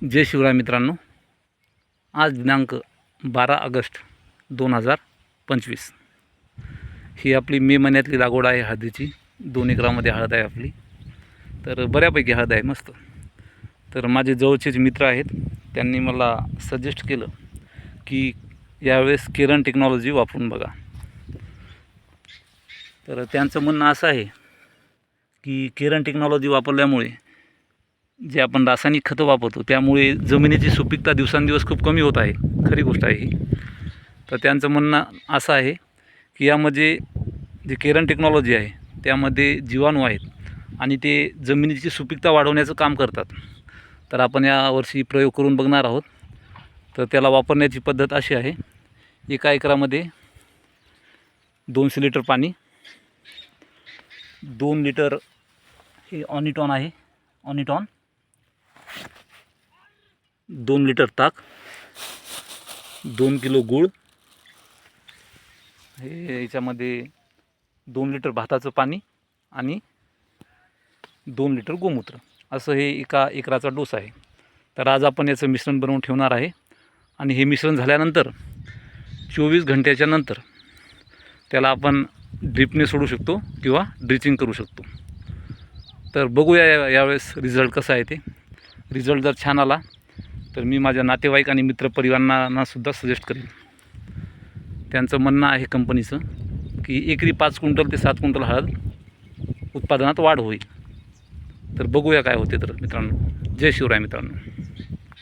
जय शिवराय मित्रांनो, आज दिनांक 12 ऑगस्ट 2025 ही आपली मे महिन्यातली लागवड आहे हळदीची. 2 एकरामध्ये हळद आहे आपली. तर बऱ्यापैकी हळद आहे, मस्त. तर माझे जवळचेच मित्र आहेत, त्यांनी मला सजेस्ट केलं की यावेळेस किरण टेक्नॉलॉजी वापरून बघा. तर त्यांचं म्हणणं असं आहे की किरण टेक्नॉलॉजी वापरल्यामुळे जे आपण रासायनिक खतं वापरतो त्यामुळे जमिनीची सुपीकता दिवसांदिवस खूप कमी होत आहे. खरी गोष्ट आहे ही. तर त्यांचं म्हणणं असं आहे की यामध्ये जे किरण टेक्नॉलॉजी आहे त्यामध्ये जीवाणू आहेत आणि ते जमिनीची सुपीकता वाढवण्याचं काम करतात. तर आपण यावर्षी प्रयोग करून बघणार आहोत. तर त्याला वापरण्याची पद्धत अशी आहे, 1 एकरामध्ये 200 लिटर पाणी, 2 लिटर हे ऑनिटॉन आहे, ऑनिटॉन, 2 लिटर ताक, 2 किलो गूळ, हे याच्यामध्ये 2 लिटर भाताचं पाणी आणि 2 लिटर गोमूत्र, असं हे 1 एकराचा डोस आहे. तर आज आपण याचं मिश्रण बनवून ठेवणार आहे आणि हे मिश्रण झाल्यानंतर 24 घंट्याच्या नंतर त्याला आपण ड्रिपने सोडू शकतो किंवा ड्रिचिंग करू शकतो. तर बघूया यावेळेस रिझल्ट कसा आहे ते. रिझल्ट जर छान आला तर मी माझ्या नातेवाईक आणि मित्रपरिवारांना सुद्धा सजेस्ट करेन. त्यांचं म्हणणं आहे कंपनीचं की एकरी 5 क्विंटल ते 7 क्विंटल हळद उत्पादनात वाढ होईल. तर बघूया काय होते. तर मित्रांनो, जय शिवराय मित्रांनो.